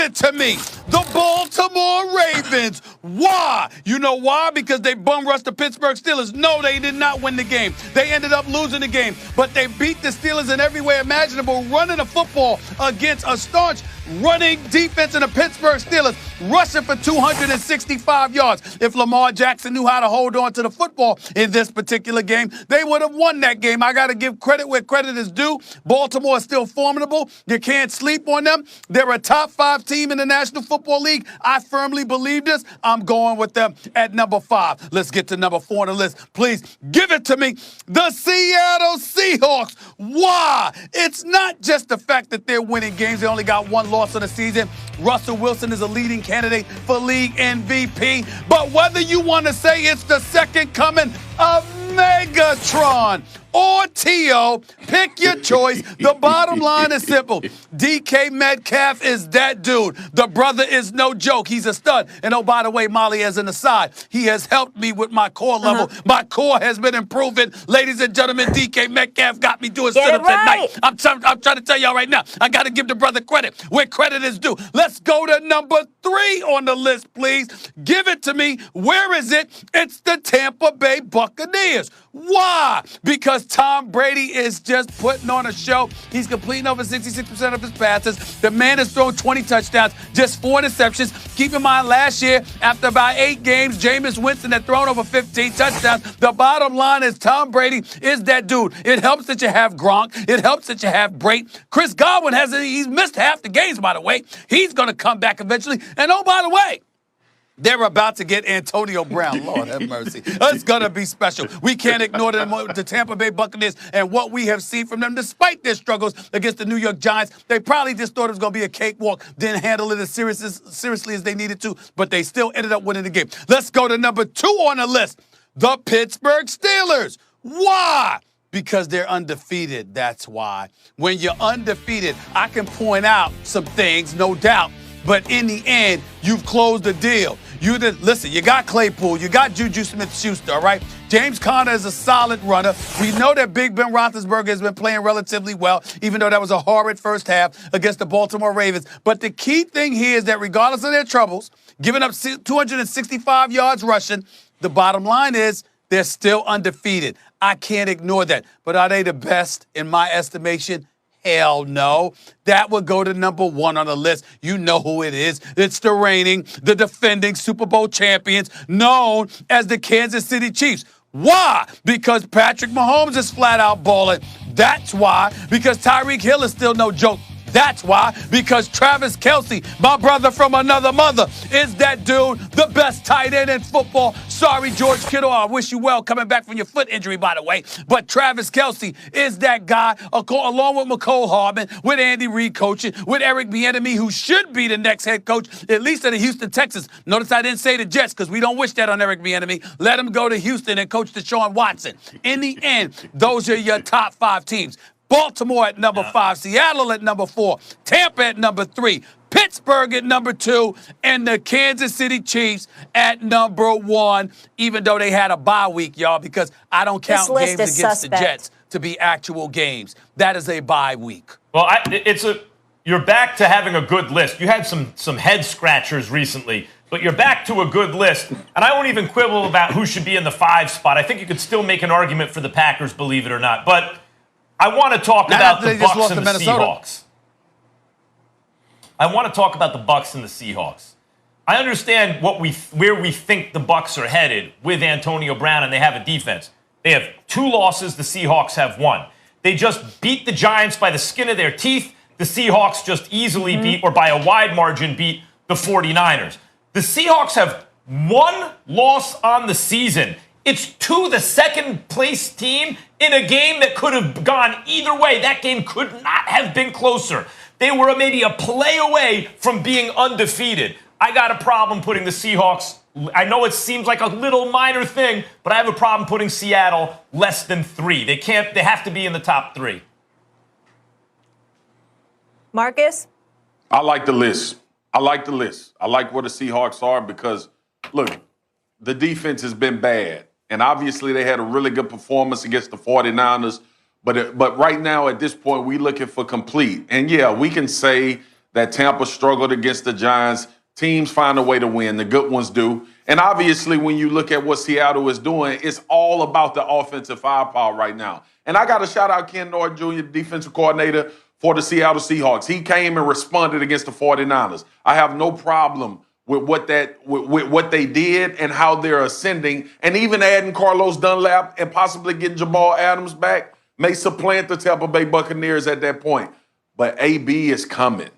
it to me. The Baltimore Ravens. Why? You know why? Because they bum rushed the Pittsburgh Steelers. No, they did not win the game. They ended up losing the game. But they beat the Steelers in every way imaginable, running the football against a staunch running defense in the Pittsburgh Steelers, rushing for 265 yards. If Lamar Jackson knew how to hold on to the football in this particular game, they would have won that game. I got to give credit where credit is due. Baltimore is still formidable. You can't sleep on them. They're a top 5 team in the National Football League. I firmly believe this. I'm going with them at number 5. Let's get to number 4 on the list. Please give it to me. The Seattle Seahawks. Why? It's not just the fact that they're winning games. They only got one loss of the season. Russell Wilson is a leading candidate for league MVP. But whether you want to say it's the second coming of Megatron or T.O., pick your choice. The bottom line is simple. DK Metcalf is that dude. The brother is no joke. He's a stud. And oh, by the way, Molly, as an aside, he has helped me with my core level. My core has been improving. Ladies and gentlemen, DK Metcalf got me doing sit-ups at night. I'm trying to tell y'all right now, I got to give the brother credit where credit is due. Let's go to number 3 on the list, please. Give it to me. Where is it? It's the Tampa Bay Buccaneers. Why? Because Tom Brady is just putting on a show. He's completing over 66% of his passes. The man has thrown 20 touchdowns, just 4 interceptions. Keep in mind, last year, after about 8 games, Jameis Winston had thrown over 15 touchdowns. The bottom line is Tom Brady is that dude. It helps that you have Gronk. It helps that you have Brate. Chris Godwin he's missed half the games, by the way. He's going to come back eventually. And oh, by the way, they're about to get Antonio Brown. Lord have mercy. It's going to be special. We can't ignore the Tampa Bay Buccaneers and what we have seen from them. Despite their struggles against the New York Giants, they probably just thought it was going to be a cakewalk, didn't handle it as seriously as they needed to, but they still ended up winning the game. Let's go to number 2 on the list, the Pittsburgh Steelers. Why? Because they're undefeated, that's why. When you're undefeated, I can point out some things, no doubt. But in the end, you've closed the deal. Listen, you got Claypool, you got Juju Smith-Schuster, all right? James Conner is a solid runner. We know that Big Ben Roethlisberger has been playing relatively well, even though that was a horrid first half against the Baltimore Ravens. But the key thing here is that regardless of their troubles, giving up 265 yards rushing, the bottom line is they're still undefeated. I can't ignore that. But are they the best in my estimation? Hell no. That would go to number 1 on the list. You know who it is. It's the defending Super Bowl champions known as the Kansas City Chiefs. Why? Because Patrick Mahomes is flat out balling. That's why. Because Tyreek Hill is still no joke. That's why, because Travis Kelce, my brother from another mother, is that dude, the best tight end in football. Sorry, George Kittle, I wish you well coming back from your foot injury, by the way. But Travis Kelce is that guy, along with McCole Hardman, with Andy Reid coaching, with Eric Bieniemy, who should be the next head coach, at least of the Houston Texans. Notice I didn't say the Jets, because we don't wish that on Eric Bieniemy. Let him go to Houston and coach Deshaun Watson. In the end, those are your top 5 teams. Baltimore at number 5, Seattle at number 4, Tampa at number 3, Pittsburgh at number 2, and the Kansas City Chiefs at number 1, even though they had a bye week, y'all, because I don't count games against the Jets to be actual games. That is a bye week. Well, you're back to having a good list. You had some head scratchers recently, but you're back to a good list. And I won't even quibble about who should be in the 5 spot. I think you could still make an argument for the Packers, believe it or not. But I want to talk about the Bucs and the Seahawks. I want to talk about the Bucs and the Seahawks. I understand where we think the Bucs are headed with Antonio Brown, and they have a defense. They have 2 losses. The Seahawks have 1. They just beat the Giants by the skin of their teeth. The Seahawks just easily beat, or by a wide margin, beat the 49ers. The Seahawks have 1 loss on the season. It's to the second-place team in a game that could have gone either way. That game could not have been closer. They were maybe a play away from being undefeated. I got a problem putting the Seahawks. I know it seems like a little minor thing, but I have a problem putting Seattle less than 3. They have to be in the top 3. Marcus? I like the list. I like where the Seahawks are because, look, the defense has been bad. And obviously they had a really good performance against the 49ers. But right now at this point, we're looking for complete. And, yeah, we can say that Tampa struggled against the Giants. Teams find a way to win. The good ones do. And obviously, when you look at what Seattle is doing, it's all about the offensive firepower right now. And I got to shout out Ken Norton Jr., the defensive coordinator for the Seattle Seahawks. He came and responded against the 49ers. I have no problem with what they did and how they're ascending. And even adding Carlos Dunlap and possibly getting Jamal Adams back may supplant the Tampa Bay Buccaneers at that point. But AB is coming.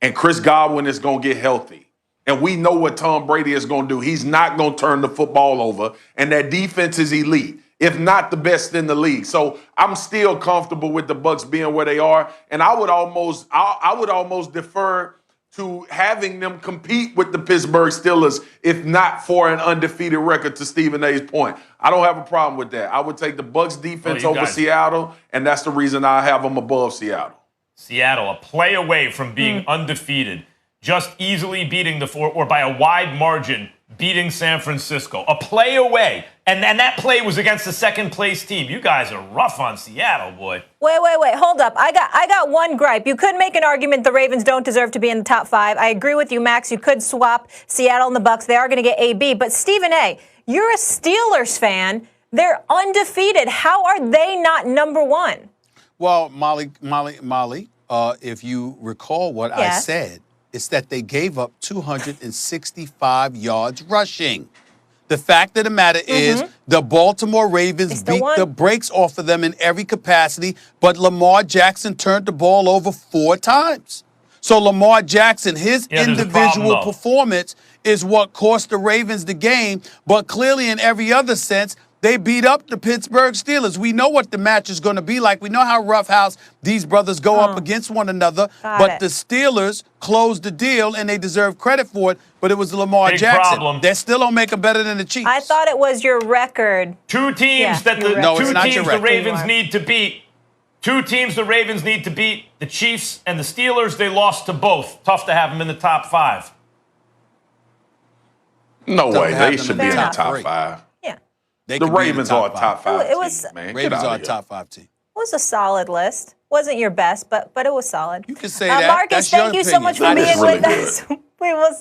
And Chris Godwin is going to get healthy. And we know what Tom Brady is going to do. He's not going to turn the football over. And that defense is elite, if not the best in the league. So I'm still comfortable with the Bucs being where they are. And I would almost defer to having them compete with the Pittsburgh Steelers, if not for an undefeated record, to Stephen A's point. I don't have a problem with that. I would take the Bucs defense over Seattle, and that's the reason I have them above Seattle. Seattle, a play away from being undefeated, just easily beating or by a wide margin, beating San Francisco. A play away. And that play was against the second-place team. You guys are rough on Seattle, boy. Wait. Hold up. I got one gripe. You could make an argument the Ravens don't deserve to be in the top 5. I agree with you, Max. You could swap Seattle and the Bucs. They are going to get AB. But Stephen A., you're a Steelers fan. They're undefeated. How are they not number 1? Well, Molly, if you recall what I said, it's that they gave up 265 yards rushing. The fact of the matter is the Baltimore Ravens beat the brakes off of them in every capacity, but Lamar Jackson turned the ball over 4 times. So Lamar Jackson, his individual performance is what cost the Ravens the game, but clearly in every other sense, they beat up the Pittsburgh Steelers. We know what the match is going to be like. We know how roughhouse these brothers go up against one another. But the Steelers closed the deal, and they deserve credit for it. But it was Lamar Jackson. Problem. They still don't make them better than the Chiefs. I thought it was your record. Two teams the Ravens need to beat. 2 teams the Ravens need to beat. The Chiefs and the Steelers, they lost to both. Tough to have them in the top 5. No way. They should be in the top 5. The Ravens are a top 5 team, man. Ravens are a top 5 team. It was a solid list. Wasn't your best, but it was solid. You can say that. Marcus, thank you so much for being with us. We will